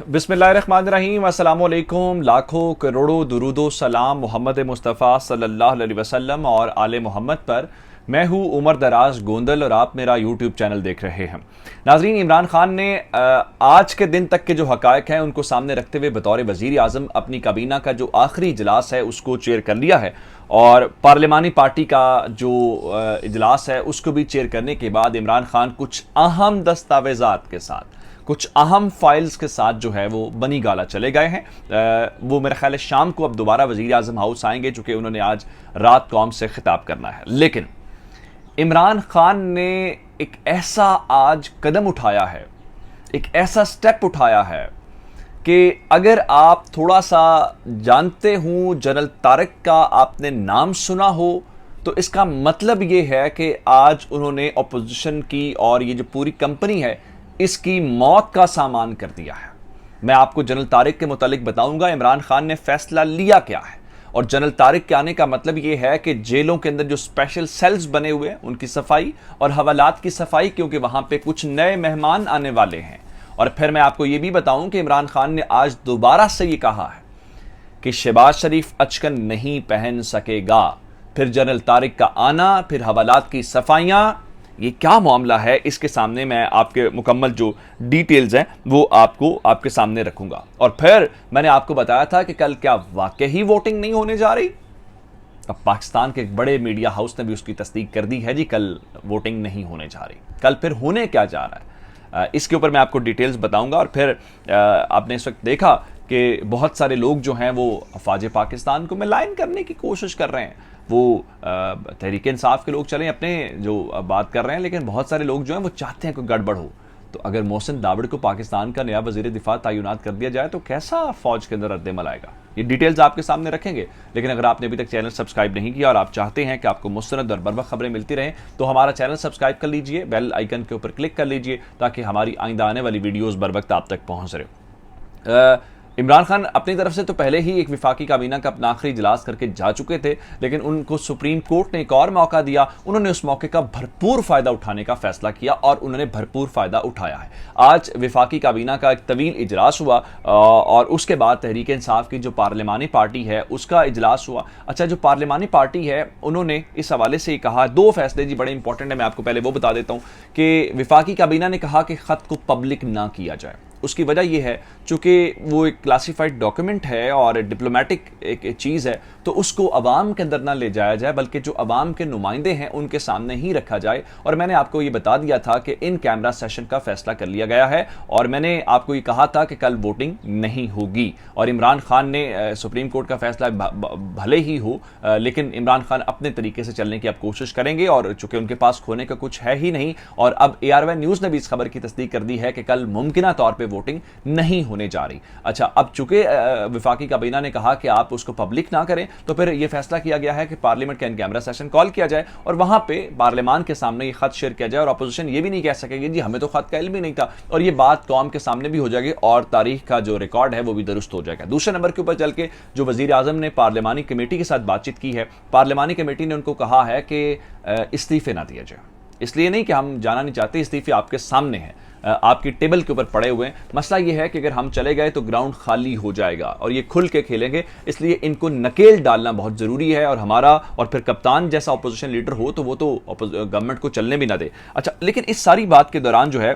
बिस्मिल्लाहिर्रहमानिर्रहीम, अस्सलामुअलैकुम। लाखों करोड़ों दुरूदो सलाम मोहम्मद मुस्तफ़ा सल्लल्लाहु अलैहि वसल्लम और आले मोहम्मद पर। मैं हूँ उमर दराज गोंदल और आप मेरा यूट्यूब चैनल देख रहे हैं। नाजरीन, इमरान खान ने आज के दिन तक के जो हकायक हैं उनको सामने रखते हुए बतौर वज़ीर आज़म अपनी काबीना का जो आखिरी इजलास है उसको चेयर कर लिया है और पार्लिमानी पार्टी का जो इजलास है उसको भी चेयर करने के बाद इमरान खान कुछ अहम दस्तावेज़ात के साथ, कुछ अहम फाइल्स के साथ जो है वो बनी गाला चले गए हैं। वो मेरा ख्याल है शाम को अब दोबारा वज़ीर आज़म हाउस आएंगे, चूँकि उन्होंने आज रात कौम से खिताब करना है। लेकिन इमरान खान ने एक ऐसा आज कदम उठाया है, एक ऐसा स्टेप उठाया है कि अगर आप थोड़ा सा जानते हो, जनरल तारिक का आपने नाम सुना हो, तो इसका मतलब ये है कि आज उन्होंने अपोजिशन की और ये जो पूरी कंपनी है इसकी मौत का सामान कर दिया है। मैं आपको जनरल तारिक के मुतालिक बताऊंगा इमरान खान ने फैसला लिया क्या है। और जनरल तारिक के आने का मतलब यह है कि जेलों के अंदर जो स्पेशल सेल्स बने हुए हैं उनकी सफाई और हवालात की सफाई, क्योंकि वहां पे कुछ नए मेहमान आने वाले हैं। और फिर मैं आपको यह भी बताऊं कि इमरान खान ने आज दोबारा से यह कहा है कि शहबाज शरीफ अचकन नहीं पहन सकेगा। फिर जनरल तारिक का आना, फिर हवालात की सफाइयां, ये क्या मामला है, इसके सामने मैं आपके मुकम्मल जो डिटेल्स हैं वो आपको आपके सामने रखूंगा। और फिर मैंने आपको बताया था कि कल क्या वाकई ही वोटिंग नहीं होने जा रही। अब पाकिस्तान के एक बड़े मीडिया हाउस ने भी उसकी तस्दीक कर दी है जी, कल वोटिंग नहीं होने जा रही। कल फिर होने क्या जा रहा है इसके ऊपर मैं आपको डिटेल्स बताऊंगा। और फिर आपने इस वक्त देखा कि बहुत सारे लोग जो हैं वो अफवाज पाकिस्तान को मिलाइन करने की कोशिश कर रहे हैं। वो तहरीक इंसाफ के लोग चलें अपने जो बात कर रहे हैं, लेकिन बहुत सारे लोग जो हैं वो चाहते हैं कोई गड़बड़ हो। तो अगर मोहसिन दावड़ को पाकिस्तान का नया वजीर दिफा तैनात कर दिया जाए तो कैसा फौज के अंदर रद्दमल आएगा, ये डिटेल्स आपके सामने रखेंगे। लेकिन अगर आपने अभी तक चैनल सब्सक्राइब नहीं किया और आप चाहते हैं कि आपको मुस्तनद और बरवक्त खबरें मिलती रहें तो हमारा चैनल सब्सक्राइब कर लीजिए, बेल आइकन के ऊपर क्लिक कर लीजिए ताकि हमारी आइंदा आने वाली वीडियोज़ बर वक्त आप तक पहुँच रहे। इमरान खान अपनी तरफ से तो पहले ही एक विफाकी काबीना का अपना आखिरी इजलास करके जा चुके थे, लेकिन उनको सुप्रीम कोर्ट ने एक और मौका दिया। उन्होंने उस मौके का भरपूर फायदा उठाने का फैसला किया और उन्होंने भरपूर फायदा उठाया है। आज विफाकी काबीना का एक तवील इजलास हुआ और उसके बाद तहरीक इंसाफ की जो पार्लिमानी पार्टी है उसका इजलास हुआ। अच्छा, जो पार्लिमानी पार्टी है उन्होंने इस हवाले से कहा, दो फैसले जी बड़े इंपॉर्टेंट है, मैं आपको पहले वो बता देता हूँ कि विफाकी काबीना ने कहा कि खत को पब्लिक ना किया जाए। उसकी वजह यह है चूँकि वो एक क्लासिफाइड डॉक्यूमेंट है और डिप्लोमेटिक एक चीज़ है, तो उसको अवाम के अंदर ना ले जाया जाए बल्कि जो अवाम के नुमाइंदे हैं उनके सामने ही रखा जाए। और मैंने आपको ये बता दिया था कि इन कैमरा सेशन का फैसला कर लिया गया है और मैंने आपको ये कहा था कि कल वोटिंग नहीं होगी। और इमरान खान ने सुप्रीम कोर्ट का फैसला भले ही हो, लेकिन इमरान खान अपने तरीके से चलने की अब कोशिश करेंगे और चूँकि उनके पास खोने का कुछ है ही नहीं। और अब ARY न्यूज़ ने भी इस खबर की तस्दीक कर दी है कि कल मुमकिना तौर पर वोटिंग नहीं होने जा रही। अच्छा, अब चूंकि विफाकी काबीना ने कहा कि आप उसको पब्लिक ना करें, तो फिर यह फैसला किया गया है कि पार्लियामेंट का इन कैमरा सेशन कॉल किया जाए और वहां पे पार्लियामान के सामने ये खत शेयर किया जाए और अपोजिशन ये भी नहीं कह सकेगी जी हमें तो खत का इल्म ही नहीं था, और ये बात कौम के सामने भी हो जाएगी और तारीख का जो रिकॉर्ड है वो भी दुरुस्त हो जाएगा। दूसरे नंबर के ऊपर चल के जो वजीर आजम ने पार्लियामानी कमेटी के साथ बातचीत की है, पार्लियामानी कमेटी ने उनको कहा है कि इस्तीफे ना दिया जाए। इसलिए नहीं कि हम जाना नहीं चाहते, इस्तीफे आपके सामने हैं, आपकी टेबल के ऊपर पड़े हुए हैं। मसला यह है कि अगर हम चले गए तो ग्राउंड खाली हो जाएगा और ये खुल के खेलेंगे, इसलिए इनको नकेल डालना बहुत ज़रूरी है। और हमारा और फिर कप्तान जैसा अपोजिशन लीडर हो तो वो तो गवर्नमेंट को चलने भी ना दे। अच्छा, लेकिन इस सारी बात के दौरान जो है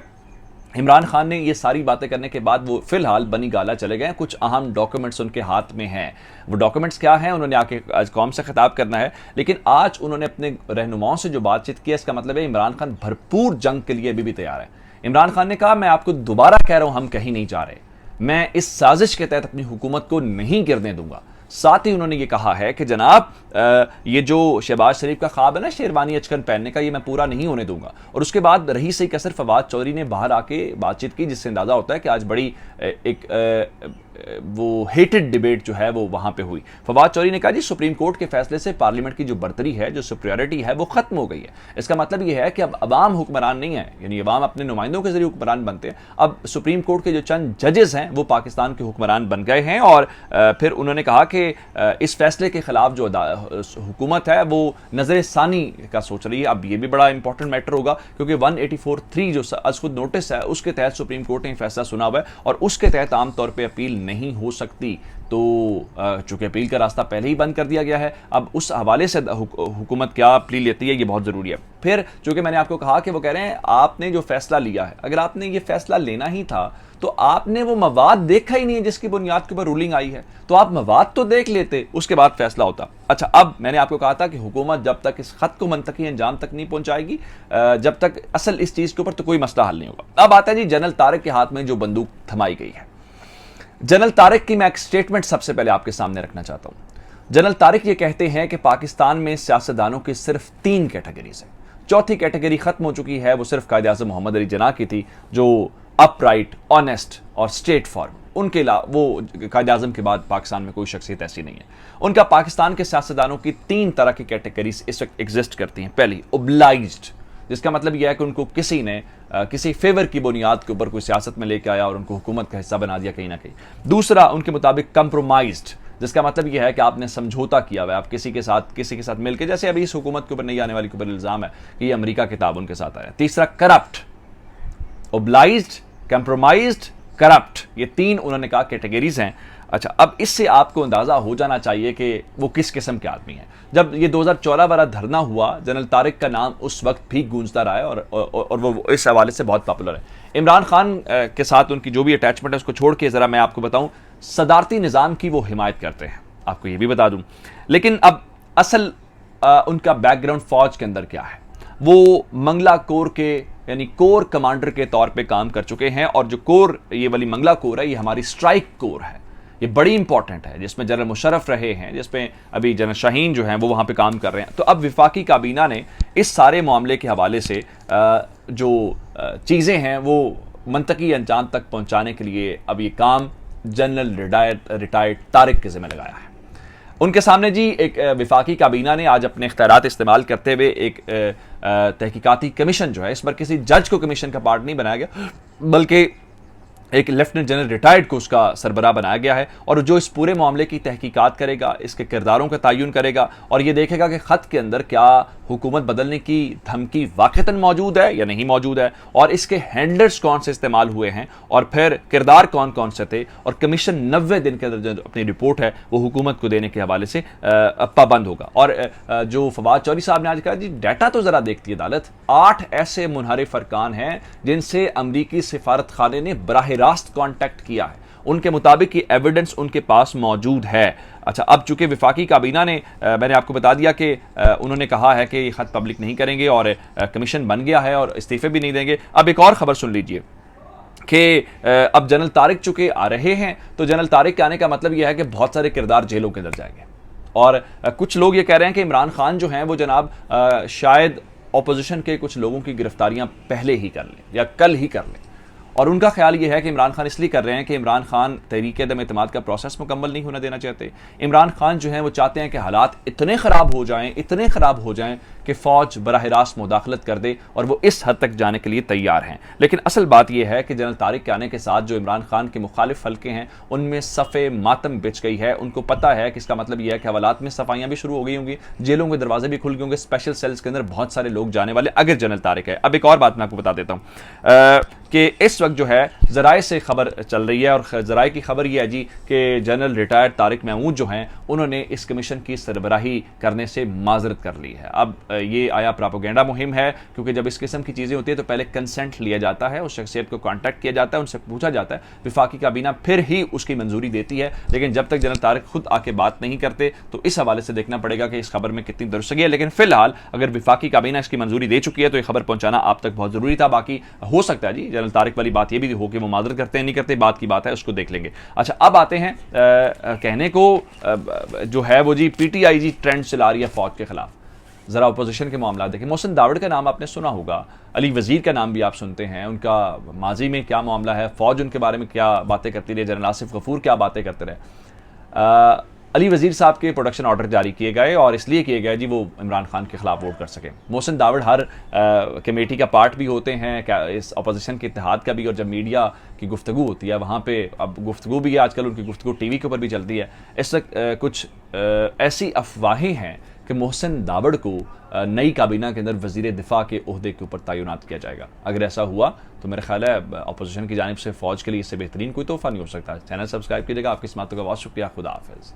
इमरान खान ने ये सारी बातें करने के बाद वो फिलहाल बनी गाला चले गए। कुछ अहम डॉक्यूमेंट्स उनके हाथ में हैं। वो डॉक्यूमेंट्स क्या हैं, उन्होंने आके आज कौम से खिताब करना है, लेकिन आज उन्होंने अपने रहनुमाओं से जो बातचीत की है इसका मतलब है इमरान खान भरपूर जंग के लिए अभी भी तैयार है। इमरान खान ने कहा, मैं आपको दोबारा कह रहा हूं, हम कहीं नहीं जा रहे, मैं इस साजिश के तहत अपनी हुकूमत को नहीं गिरने दूंगा। साथ ही उन्होंने ये कहा है कि जनाब ये जो शहबाज शरीफ का ख्वाब है ना शेरवानी अचकन पहनने का, ये मैं पूरा नहीं होने दूंगा। और उसके बाद रही सही कसर फवाद चौधरी ने बाहर आके बातचीत की, जिससे अंदाजा होता है कि आज बड़ी एक वो हेटेड डिबेट जो है वो वहां पे हुई। फवाद चौधरी ने कहा जी सुप्रीम कोर्ट के फैसले से पार्लियामेंट की जो बर्तरी है, जो सुप्रियोरिटी है, वो खत्म हो गई है। इसका मतलब ये है कि अब अवाम हुक्मरान नहीं है, यानी अवाम अपने नुमाइंदों के जरिए हुक्मरान बनते हैं। अब सुप्रीम कोर्ट के जो चंद जजेस हैं वो पाकिस्तान के हुक्मरान बन गए हैं। और फिर उन्होंने कहा कि इस फैसले के खिलाफ जो हुकूमत है वो नज़र सानी का सोच रही है। अब ये भी बड़ा इंपॉर्टेंट मैटर होगा क्योंकि 184(3 जो आज खुद नोटिस है उसके तहत सुप्रीम कोर्ट ने फैसला सुना हुआ है और उसके तहत आमतौर पर अपील नहीं हो सकती। तो चूंकि अपील का रास्ता पहले ही बंद कर दिया गया है, अब उस हवाले से हुकूमत क्या प्ली लेती है ये बहुत ज़रूरी है। फिर चूंकि मैंने आपको कहा कि वो कह रहे हैं आपने जो फैसला लिया है, अगर आपने ये फैसला लेना ही था तो आपने वो मवाद देखा ही नहीं है जिसकी बुनियाद के ऊपर रूलिंग आई है, तो आप मवाद तो देख लेते, उसके बाद फैसला होता। अच्छा, अब मैंने आपको कहा था कि हुकूमत जब तक इस खत को मंतकी अंजाम तक नहीं पहुंचाएगी, जब तक असल इस चीज़ के ऊपर तो कोई मसला हल नहीं होगा। अब आता है जी जनरल तारिक के हाथ में जो बंदूक थमाई गई है। जनरल तारिक की मैं एक स्टेटमेंट सबसे पहले आपके सामने रखना चाहता हूं। जनरल तारिक ये कहते हैं कि पाकिस्तान में सियासतदानों की सिर्फ 3 कैटेगरीज हैं। चौथी कैटेगरी खत्म हो चुकी है, वो सिर्फ कायद आज़म मोहम्मद अली जिन्ना की थी, जो अपराइट, ऑनेस्ट और स्ट्रेट फॉरवर्ड। उनके अलावा वो कायद आज़म के बाद पाकिस्तान में कोई शख्सियत ऐसी नहीं है। उनका पाकिस्तान के सियासतदानों की 3 तरह की कैटेगरीज इस वक्त एग्जिस्ट करती हैं। पहली ओब्लाइज्ड, जिसका मतलब यह है कि उनको किसी ने किसी फेवर की बुनियाद के ऊपर कोई सियासत में लेके आया और उनको हुकूमत का हिस्सा बना दिया कहीं ना कहीं। दूसरा उनके मुताबिक कंप्रोमाइज्ड, जिसका मतलब यह है कि आपने समझौता किया हुआ है, आप किसी के साथ मिलकर, जैसे अभी इस हुकूमत के ऊपर नहीं आने वाली के ऊपर इल्जाम है कि ये अमेरिका के ताबन के साथ आया। तीसरा करप्ट, ओब्लाइज्ड, कंप्रोमाइज्ड, करप्ट, ये 3 उन्होंने कहा कैटेगरीज हैं। अच्छा, अब इससे आपको अंदाजा हो जाना चाहिए कि वो किस किस्म के आदमी हैं। जब ये 2014 वाला धरना हुआ, जनरल तारिक का नाम उस वक्त भी गूंजता रहा है और वो इस हवाले से बहुत पॉपुलर है। इमरान खान के साथ उनकी जो भी अटैचमेंट है उसको छोड़ के ज़रा मैं आपको बताऊं, सदारती निज़ाम की वो हिमायत करते हैं, आपको ये भी बता दूं। लेकिन अब असल उनका बैकग्राउंड फौज के अंदर क्या है, वो मंगला कोर के यानी कोर कमांडर के तौर पे काम कर चुके हैं। और जो कोर, ये वाली मंगला कोर है, ये हमारी स्ट्राइक कोर है, ये बड़ी इंपॉर्टेंट है, जिसमें जनरल मुशर्रफ रहे हैं, जिसमें अभी जनरल शाहीन जो हैं वो वहाँ पे काम कर रहे हैं। तो अब वफाकी काबीना ने इस सारे मामले के हवाले से जो चीज़ें हैं वो मंतकी अंजाम तक पहुँचाने के लिए अब ये काम जनरल रिटायर्ड तारिक के ज़िम्मे लगाया है। उनके सामने जी एक वफाकी काबीना ने आज अपने इख्तियारात इस्तेमाल करते हुए एक तहकीकाती कमीशन जो है, इस पर किसी जज को कमीशन का पार्ट नहीं बनाया गया बल्कि एक लेफ्टिनेंट जनरल रिटायर्ड को उसका सरबराह बनाया गया है, और जो इस पूरे मामले की तहकीकात करेगा, इसके किरदारों का तयन करेगा और ये देखेगा कि ख़त के अंदर क्या हुकूमत बदलने की धमकी वाक़तन मौजूद है या नहीं मौजूद है, और इसके हैंडलर्स कौन से इस्तेमाल हुए हैं, और फिर किरदार कौन कौन से थे। और कमीशन 90 दिन के अंदर जो अपनी रिपोर्ट है वो हुकूमत को देने के हवाले से पाबंद होगा। और जो फवाद चौधरी साहब ने आज कहा जी डाटा तो ज़रा देखती है अदालत, 8 ऐसे मुनहरिफ अरकान हैं जिनसे अमरीकी सिफारत खाने ने बराह रास्त कॉन्टैक्ट किया है, उनके मुताबिक ये एविडेंस उनके पास मौजूद है। अच्छा, अब चूंकि वफाकी काबीना ने मैंने आपको बता दिया कि उन्होंने कहा है कि ये खत पब्लिक नहीं करेंगे और कमीशन बन गया है और इस्तीफे भी नहीं देंगे। अब एक और खबर सुन लीजिए कि अब जनरल तारिक चूंकि आ रहे हैं, तो जनरल तारिक के आने का मतलब यह है कि बहुत सारे किरदार जेलों के अंदर जाएंगे। और कुछ लोग ये कह रहे हैं कि इमरान खान जो हैं वो जनाब शायद अपोजिशन के कुछ लोगों की गिरफ्तारियां पहले ही कर लें या कल ही कर लें। और उनका ख्याल ये है कि इमरान खान इसलिए कर रहे हैं कि इमरान खान तहरीक-ए-अदम-ए-इत्तेमाद का प्रोसेस मुकम्मल नहीं होने देना चाहते। इमरान खान जो हैं वो चाहते हैं कि हालात इतने ख़राब हो जाएं कि फ़ौज बराह रास्त मुदाखलत कर दे, और वो इस हद तक जाने के लिए तैयार हैं। लेकिन असल बात यह है कि जनरल तारिक के आने के साथ जो इमरान खान के मुखालिफ हल्के हैं उनमें सफ़े मातम बिछ गई है। उनको पता है कि इसका मतलब यह है कि हवालात में सफाइयाँ भी शुरू हो गई होंगी, जेलों के दरवाजे भी खुल गए होंगे, स्पेशल सेल्स के अंदर बहुत सारे लोग जाने वाले अगर जनरल तारिक है। अब एक और बात मैं आपको बता देता हूँ कि इस वक्त जो है ज़राए से खबर चल रही है, और ज़राए की खबर यह है जी कि जनरल रिटायर्ड तारिक महमूद जो हैं उन्होंने इस कमीशन की सरबराही करने से माजरत कर ली है। अब ये आया प्रोपेगेंडा मुहिम है, क्योंकि जब इस किस्म की चीज़ें होती है तो पहले कंसेंट लिया जाता है, उस शख्सियत को कॉन्टैक्ट किया जाता है, उनसे पूछा जाता है, वफाकी काबीना फिर ही उसकी मंजूरी देती है। लेकिन जब तक जनरल तारिक खुद आके बात नहीं करते तो इस हवाले से देखना पड़ेगा कि इस खबर में कितनी दुरुस्तगी है। लेकिन फिलहाल अगर वफाकी काबीना इसकी मंजूरी दे चुकी है तो ये खबर पहुंचाना आप तक बहुत ज़रूरी था। बाकी हो सकता है जी जनरल तारिक वाली बात ये भी हो कि वो माजरत करते हैं नहीं करते, बात की बात है, उसको देख लेंगे। अच्छा, अब आते हैं कहने को जो है वो जी PTI जी ट्रेंड चला रही है फौज के खिलाफ। ज़रा अपोजिशन के मामला देखें, मोहसिन दावड़ का नाम आपने सुना होगा, अली वज़ीर का नाम भी आप सुनते हैं, उनका माजी में क्या मामला है, फ़ौज उनके बारे में क्या बातें करती रही, जनरल आसिफ गफूर क्या बातें करते रहे। अली वजीर साहब के प्रोडक्शन ऑर्डर जारी किए गए और इसलिए किए गए जी वो इमरान खान के खिलाफ वोट कर सकें। मोहसिन दावड़ हर कमेटी का पार्ट भी होते हैं इस अपोजिशन के इत्तेहाद का भी, और जब मीडिया की गुफ्तगू होती है वहाँ पे, अब गुफ्तगू भी है आजकल, उनकी गुफ्तगू टीवी के ऊपर भी चलती है, इस वक्त कुछ ऐसी अफवाहें हैं कि मोहसिन दावड़ को नई काबीना के अंदर वजीर दिफा के ओहदे के ऊपर तैनात किया जाएगा। अगर ऐसा हुआ तो मेरा ख्याल है अपोजिशन की जानिब से फौज के लिए इससे बेहतरीन कोई तोहफा नहीं हो सकता। चैनल सब्सक्राइब कीजिएगा। आपकी समातों का बहुत शुक्रिया। खुदा हाफिज़।